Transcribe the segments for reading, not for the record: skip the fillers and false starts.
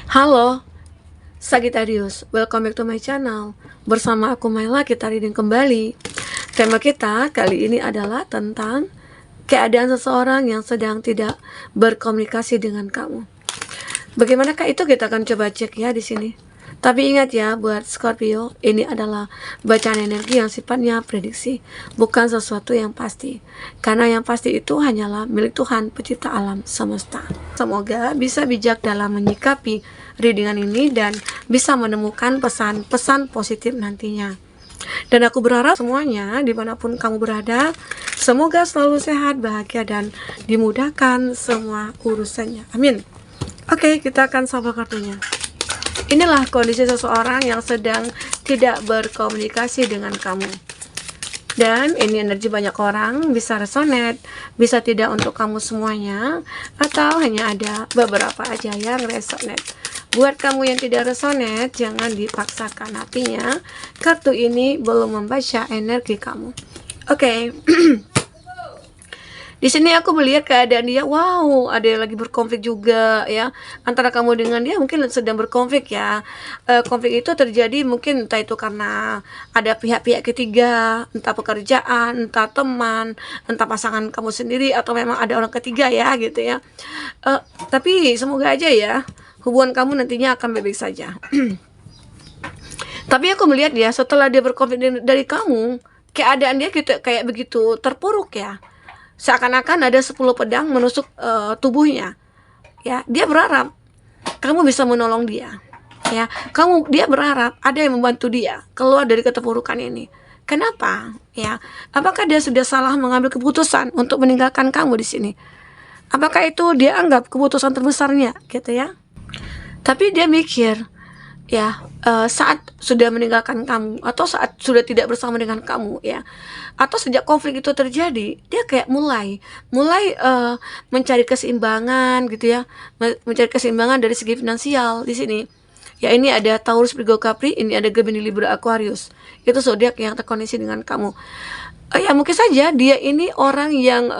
Halo, Sagittarius, welcome back to my channel. Bersama aku Maila, kita reading kembali. Tema kita kali ini adalah tentang keadaan seseorang yang sedang tidak berkomunikasi dengan kamu. Bagaimanakah itu, kita akan coba cek ya di sini. Tapi ingat ya, buat Scorpio, ini adalah bacaan energi yang sifatnya prediksi, bukan sesuatu yang pasti. Karena yang pasti itu hanyalah milik Tuhan, pencipta alam semesta. Semoga bisa bijak dalam menyikapi readingan ini dan bisa menemukan pesan-pesan positif nantinya. Dan aku berharap semuanya, dimanapun kamu berada, semoga selalu sehat, bahagia, dan dimudahkan semua urusannya. Amin. Oke, kita akan coba kartunya. Inilah kondisi seseorang yang sedang tidak berkomunikasi dengan kamu. Dan ini energi banyak orang, bisa resonate, bisa tidak untuk kamu semuanya, atau hanya ada beberapa aja yang resonate. Buat kamu yang tidak resonate, jangan dipaksakan. Artinya, kartu ini belum membaca energi kamu. Oke. Di sini aku melihat keadaan dia, wow, ada yang lagi berkonflik juga ya. Antara kamu dengan dia mungkin sedang berkonflik ya. Konflik itu terjadi mungkin entah itu karena ada pihak-pihak ketiga, entah pekerjaan, entah teman, entah pasangan kamu sendiri, atau memang ada orang ketiga ya gitu ya. Tapi semoga aja ya hubungan kamu nantinya akan baik-baik saja. Tapi aku melihat ya, setelah dia berkonflik dari kamu, keadaan dia gitu, kayak begitu terpuruk ya. Seakan-akan ada 10 pedang menusuk tubuhnya. Ya, dia berharap kamu bisa menolong dia. Ya, dia berharap ada yang membantu dia keluar dari keterpurukan ini. Kenapa? Ya, apakah dia sudah salah mengambil keputusan untuk meninggalkan kamu di sini? Apakah itu dia anggap keputusan terbesarnya, gitu ya? Tapi dia mikir, ya, saat sudah meninggalkan kamu atau saat sudah tidak bersama dengan kamu ya, atau sejak konflik itu terjadi, dia kayak mulai mencari keseimbangan gitu ya, mencari keseimbangan dari segi finansial di sini. Ya, ini ada Taurus, Virgo, Capri, ini ada Gemini, Libra, Aquarius. Itu zodiak yang terkoneksi dengan kamu. Ya, mungkin saja dia ini orang yang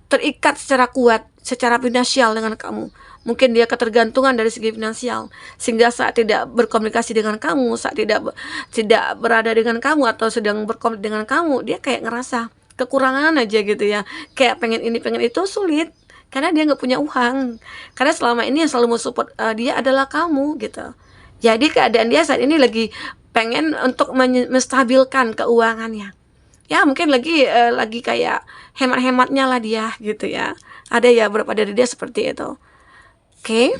terikat secara kuat, secara finansial dengan kamu. Mungkin dia ketergantungan dari segi finansial, sehingga saat tidak berkomunikasi dengan kamu, saat tidak berada dengan kamu atau sedang berkonflik dengan kamu, dia kayak ngerasa kekurangan aja gitu ya. Kayak pengen ini pengen itu sulit karena dia nggak punya uang. Karena selama ini yang selalu mau support dia adalah kamu gitu. Jadi keadaan dia saat ini lagi pengen untuk menstabilkan keuangannya. Ya, mungkin lagi kayak hemat-hematnya lah dia gitu ya. Ada ya beberapa dari dia seperti itu. Oke.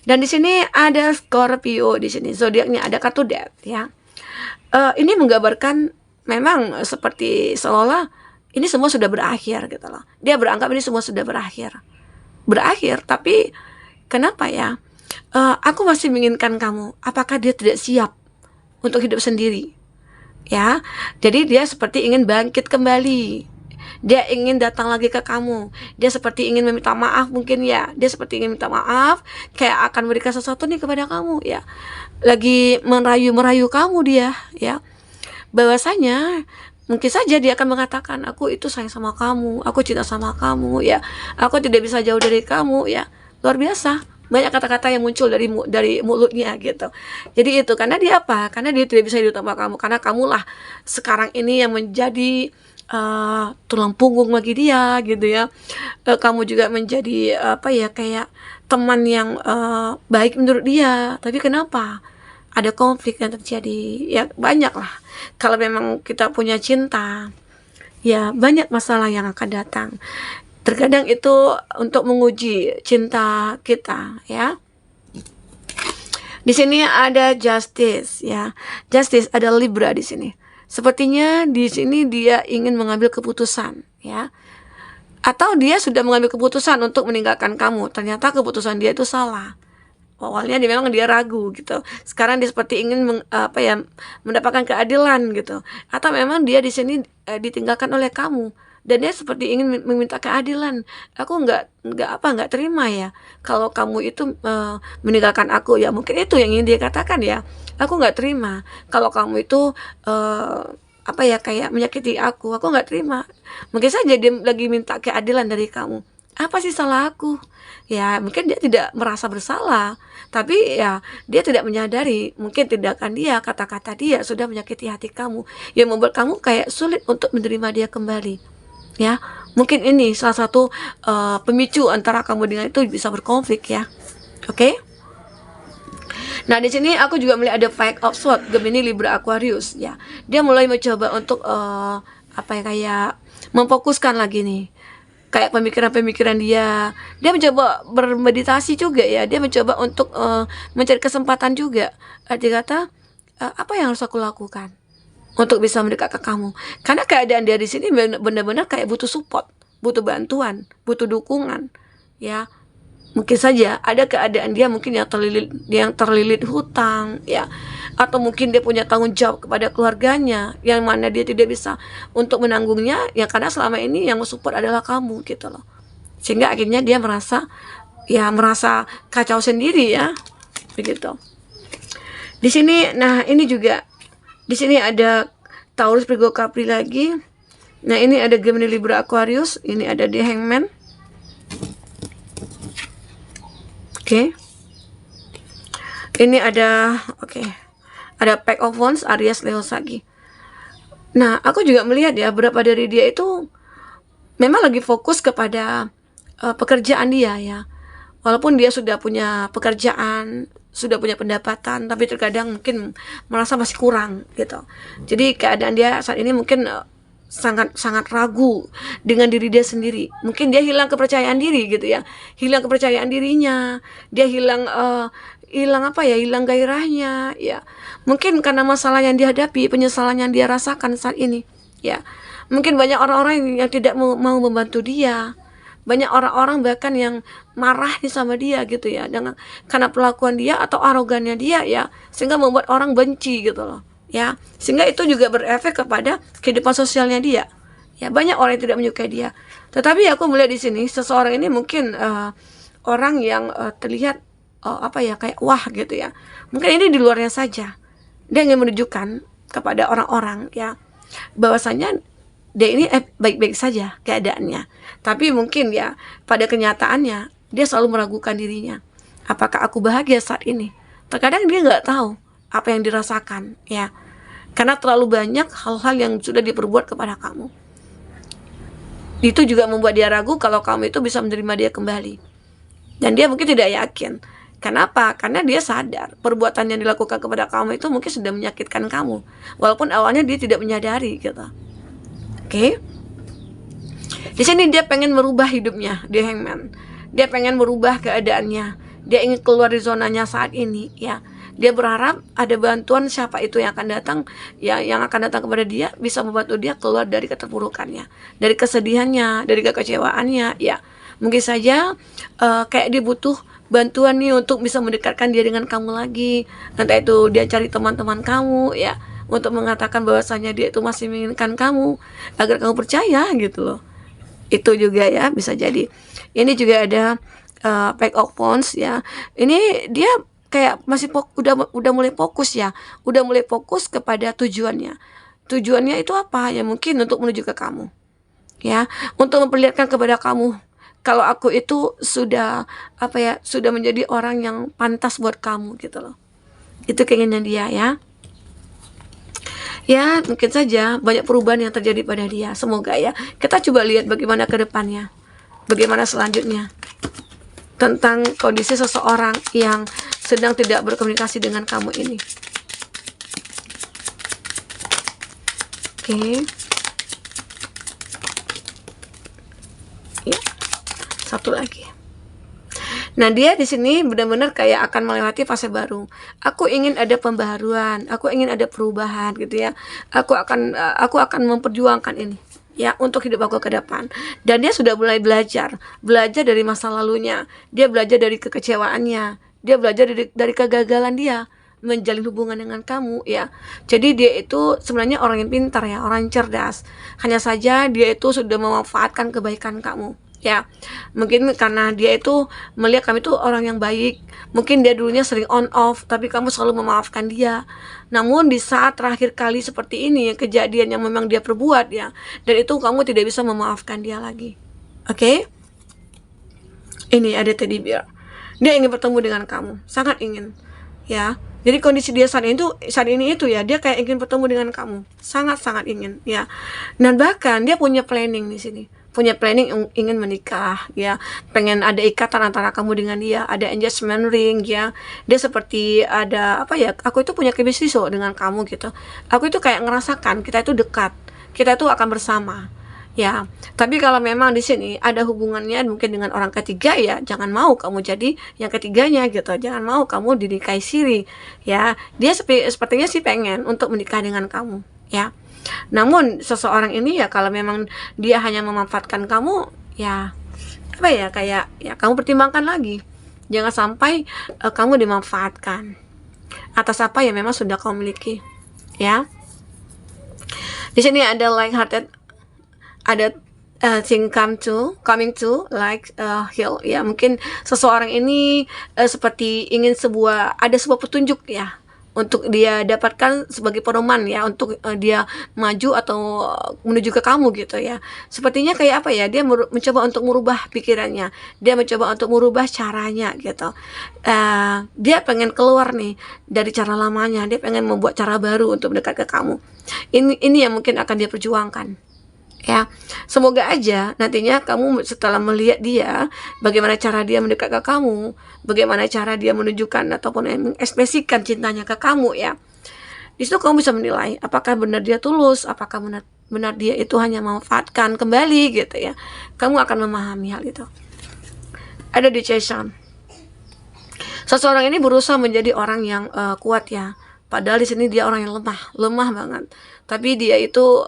Dan di sini ada Scorpio, di sini zodiaknya ada kartu Death ya. Ini menggambarkan memang seperti seolah ini semua sudah berakhir gitu loh. Dia beranggap ini semua sudah berakhir. Berakhir, tapi kenapa ya? Aku masih menginginkan kamu. Apakah dia tidak siap untuk hidup sendiri? Ya. Jadi dia seperti ingin bangkit kembali. Dia ingin datang lagi ke kamu. Dia seperti ingin meminta maaf mungkin ya. Dia seperti ingin minta maaf, kayak akan memberikan sesuatu nih kepada kamu ya. Lagi merayu kamu dia ya. Bahwasanya mungkin saja dia akan mengatakan, aku itu sayang sama kamu, aku cinta sama kamu ya. Aku tidak bisa jauh dari kamu ya. Luar biasa. Banyak kata-kata yang muncul dari mulutnya gitu. Jadi itu karena dia apa? Karena dia tidak bisa hidup tanpa kamu. Karena kamulah sekarang ini yang menjadi tulang punggung bagi dia gitu ya. Kamu juga menjadi kayak teman yang baik menurut dia. Tapi kenapa ada konflik yang terjadi? Ya banyak lah. Kalau memang kita punya cinta, ya banyak masalah yang akan datang. Terkadang itu untuk menguji cinta kita ya. Di sini ada Justice ya. Justice ada Libra di sini. Sepertinya di sini dia ingin mengambil keputusan ya. Atau dia sudah mengambil keputusan untuk meninggalkan kamu. Ternyata keputusan dia itu salah. Awalnya memang dia ragu gitu. Sekarang dia seperti ingin mendapatkan keadilan gitu. Atau memang dia di sini ditinggalkan oleh kamu. Dan dia seperti ingin meminta keadilan. Aku nggak terima ya kalau kamu itu meninggalkan aku ya. Mungkin itu yang ingin dia katakan ya. Aku nggak terima kalau kamu itu kayak menyakiti aku nggak terima. Mungkin saja dia lagi minta keadilan dari kamu. Apa sih salah aku? Ya, mungkin dia tidak merasa bersalah, tapi ya dia tidak menyadari mungkin tindakan dia, kata-kata dia sudah menyakiti hati kamu, yang membuat kamu kayak sulit untuk menerima dia kembali. Ya, mungkin ini salah satu pemicu antara kamu dengan itu bisa berkonflik ya. Oke? Nah, di sini aku juga melihat ada Five of Swords, Gemini, Libra, Aquarius ya. Dia mulai mencoba untuk apa ya, kayak memfokuskan lagi nih, kayak pemikiran-pemikiran dia mencoba bermeditasi juga ya, dia mencoba untuk mencari kesempatan juga, arti kata apa yang harus aku lakukan untuk bisa mendekat ke kamu, karena keadaan dia di sini benar-benar kayak butuh support, butuh bantuan, butuh dukungan ya. Mungkin saja ada keadaan dia mungkin yang terlilit hutang ya, atau mungkin dia punya tanggung jawab kepada keluarganya yang mana dia tidak bisa untuk menanggungnya ya, karena selama ini yang support adalah kamu gitu loh, sehingga akhirnya dia merasa kacau sendiri ya, begitu. Di sini, nah ini juga di sini ada Taurus, Virgo, Capri lagi. Nah ini ada Gemini, Libra, Aquarius. Ini ada The Hangman. Oke. Ini ada ada Pack of Wands, Aries, Leo, Sagi. Nah, aku juga melihat ya, berapa dari dia itu memang lagi fokus kepada pekerjaan dia ya. Walaupun dia sudah punya pekerjaan, sudah punya pendapatan, tapi terkadang mungkin merasa masih kurang gitu. Jadi keadaan dia saat ini mungkin sangat ragu dengan diri dia sendiri. Mungkin dia hilang kepercayaan diri gitu ya, hilang kepercayaan dirinya, dia hilang gairahnya ya. Mungkin karena masalah yang dihadapi, penyesalan yang dia rasakan saat ini ya. Mungkin banyak orang-orang yang tidak mau membantu dia, banyak orang-orang bahkan yang marah nih sama dia gitu ya, karena perlakuan dia atau arogannya dia ya, sehingga membuat orang benci gitu loh ya, sehingga itu juga berefek kepada kehidupan sosialnya dia ya. Banyak orang yang tidak menyukai dia, tetapi aku melihat di sini seseorang ini mungkin orang yang terlihat kayak wah gitu ya. Mungkin ini di luarnya saja, dia ingin menunjukkan kepada orang-orang ya, bahwasanya dia ini baik-baik saja keadaannya, tapi mungkin ya pada kenyataannya dia selalu meragukan dirinya. Apakah aku bahagia saat ini? Terkadang dia nggak tahu apa yang dirasakan ya, karena terlalu banyak hal-hal yang sudah diperbuat kepada kamu. Itu juga membuat dia ragu kalau kamu itu bisa menerima dia kembali, dan dia mungkin tidak yakin. Kenapa? Karena dia sadar perbuatan yang dilakukan kepada kamu itu mungkin sudah menyakitkan kamu, walaupun awalnya dia tidak menyadari gitu. Oke. Di sini dia pengen merubah hidupnya, dia Hangman. Dia pengen merubah keadaannya. Dia ingin keluar dari zonanya saat ini ya. Dia berharap ada bantuan siapa itu yang akan datang ya, yang akan datang kepada dia, bisa membantu dia keluar dari keterpurukannya, dari kesedihannya, dari kekecewaannya ya. Mungkin saja kayak dia butuh bantuan nih untuk bisa mendekatkan dia dengan kamu lagi. Entah itu dia cari teman-teman kamu ya, untuk mengatakan bahwasanya dia itu masih menginginkan kamu, agar kamu percaya gitu loh. Itu juga ya bisa jadi. Ini juga ada Pack of Wands ya. Ini dia kayak masih udah mulai fokus ya, udah mulai fokus kepada tujuannya. Tujuannya itu apa? Ya mungkin untuk menuju ke kamu ya, untuk memperlihatkan kepada kamu kalau aku itu sudah sudah menjadi orang yang pantas buat kamu gitu loh. Itu keinginan dia ya. Ya mungkin saja banyak perubahan yang terjadi pada dia. Semoga ya. Kita coba lihat bagaimana ke depannya, bagaimana selanjutnya tentang kondisi seseorang yang sedang tidak berkomunikasi dengan kamu ini. Oke. Ya, satu lagi. Nah dia di sini benar-benar kayak akan melewati fase baru. Aku ingin ada pembaharuan, aku ingin ada perubahan gitu ya. Aku akan memperjuangkan ini ya untuk hidup aku ke depan. Dan dia sudah mulai belajar dari masa lalunya. Dia belajar dari kekecewaannya. Dia belajar dari kegagalan dia menjalin hubungan dengan kamu ya. Jadi dia itu sebenarnya orang yang pintar ya, orang yang cerdas. Hanya saja dia itu sudah memanfaatkan kebaikan kamu ya. Mungkin karena dia itu melihat kamu itu orang yang baik, mungkin dia dulunya sering on off, tapi kamu selalu memaafkan dia. Namun di saat terakhir kali seperti ini, kejadian yang memang dia perbuat ya, dan itu kamu tidak bisa memaafkan dia lagi. Oke? Ini ada teddy bear. Dia ingin bertemu dengan kamu, sangat ingin, ya. Jadi kondisi dia saat ini itu ya, dia kayak ingin bertemu dengan kamu, sangat-sangat ingin, ya. Dan bahkan dia punya planning di sini, punya planning ingin menikah, ya. Pengen ada ikatan antara kamu dengan dia, ada engagement ring, ya. Dia seperti ada apa ya? Aku itu punya chemistry dengan kamu gitu. Aku itu kayak ngerasakan kita itu dekat, kita itu akan bersama. Ya, tapi kalau memang di sini ada hubungannya mungkin dengan orang ketiga, ya jangan mau kamu jadi yang ketiganya gitu. Jangan mau kamu dinikahi siri. Ya, dia sepertinya sih pengen untuk menikah dengan kamu, ya. Namun seseorang ini ya kalau memang dia hanya memanfaatkan kamu, ya apa ya, kayak ya kamu pertimbangkan lagi. Jangan sampai kamu dimanfaatkan atas apa yang memang sudah kamu miliki, ya. Di sini ada like hearted, ada thing coming to like hill, ya. Mungkin seseorang ini seperti ingin ada sebuah petunjuk, ya, untuk dia dapatkan sebagai pedoman, ya, untuk dia maju atau menuju ke kamu gitu, ya. Sepertinya kayak apa ya, dia mencoba untuk merubah pikirannya, dia mencoba untuk merubah caranya gitu. Dia pengen keluar nih dari cara lamanya, dia pengen membuat cara baru untuk mendekat ke kamu. Ini yang mungkin akan dia perjuangkan, ya. Semoga aja nantinya kamu setelah melihat dia, bagaimana cara dia mendekat ke kamu, bagaimana cara dia menunjukkan ataupun mengekspresikan cintanya ke kamu, ya. Di situ kamu bisa menilai apakah benar dia tulus, apakah benar dia itu hanya memanfaatkan kembali gitu, ya. Kamu akan memahami hal itu. Ada decision. Seseorang ini berusaha menjadi orang yang kuat, ya. Padahal di sini dia orang yang lemah banget. Tapi dia itu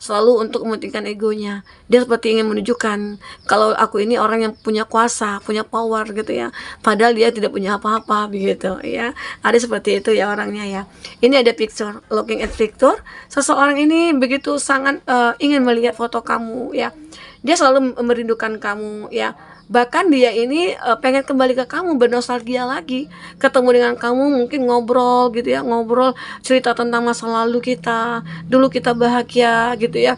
selalu untuk mementingkan egonya. Dia seperti ingin menunjukkan kalau aku ini orang yang punya kuasa, punya power gitu, ya. Padahal dia tidak punya apa-apa begitu, ya. Ada seperti itu ya orangnya, ya. Ini ada picture, looking at picture. Seseorang ini begitu sangat ingin melihat foto kamu, ya. Dia selalu merindukan kamu, ya. Bahkan dia ini pengen kembali ke kamu, bernostalgia lagi, ketemu dengan kamu, mungkin ngobrol gitu, ya, ngobrol cerita tentang masa lalu kita, dulu kita bahagia gitu, ya.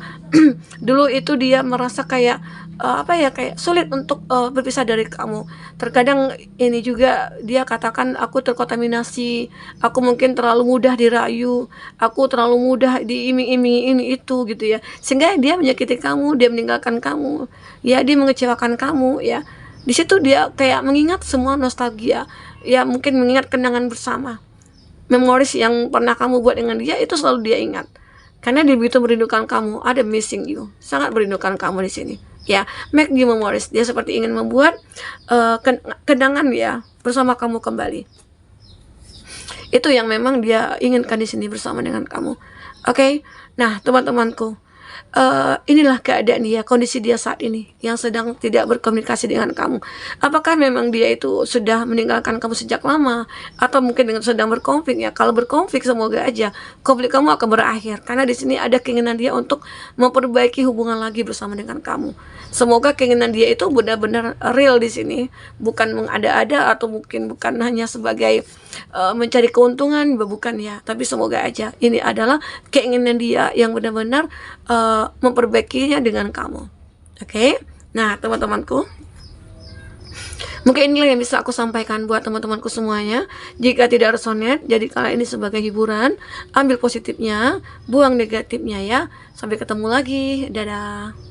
Dulu itu dia merasa kayak apa ya, kayak sulit untuk berpisah dari kamu. Terkadang ini juga dia katakan, aku terkontaminasi, aku mungkin terlalu mudah dirayu, aku terlalu mudah diiming-imingi ini itu gitu, ya. Sehingga dia menyakiti kamu, dia meninggalkan kamu, ya, dia mengecewakan kamu, ya. Di situ dia kayak mengingat semua nostalgia, ya, mungkin mengingat kenangan bersama, memoris yang pernah kamu buat dengan dia, itu selalu dia ingat. Karena dia begitu merindukan kamu, ada missing you, sangat merindukan kamu di sini, ya. Make new memories, dia seperti ingin membuat kenangan, ya, bersama kamu kembali. Itu yang memang dia inginkan di sini bersama dengan kamu. Oke. Nah, teman-temanku, inilah keadaan dia, kondisi dia saat ini yang sedang tidak berkomunikasi dengan kamu. Apakah memang dia itu sudah meninggalkan kamu sejak lama, atau mungkin dengan sedang berkonflik, ya. Kalau berkonflik, semoga aja konflik kamu akan berakhir, karena di sini ada keinginan dia untuk memperbaiki hubungan lagi bersama dengan kamu. Semoga keinginan dia itu benar-benar real di sini, bukan mengada-ada atau mungkin bukan hanya sebagai mencari keuntungan, bukan, ya. Tapi semoga aja ini adalah keinginan dia yang benar-benar memperbaikinya dengan kamu. Oke. Nah, teman-temanku, mungkin inilah yang bisa aku sampaikan buat teman-temanku semuanya. Jika tidak resonate, jadikanlah ini sebagai hiburan. Ambil positifnya, buang negatifnya, ya. Sampai ketemu lagi. Dadah.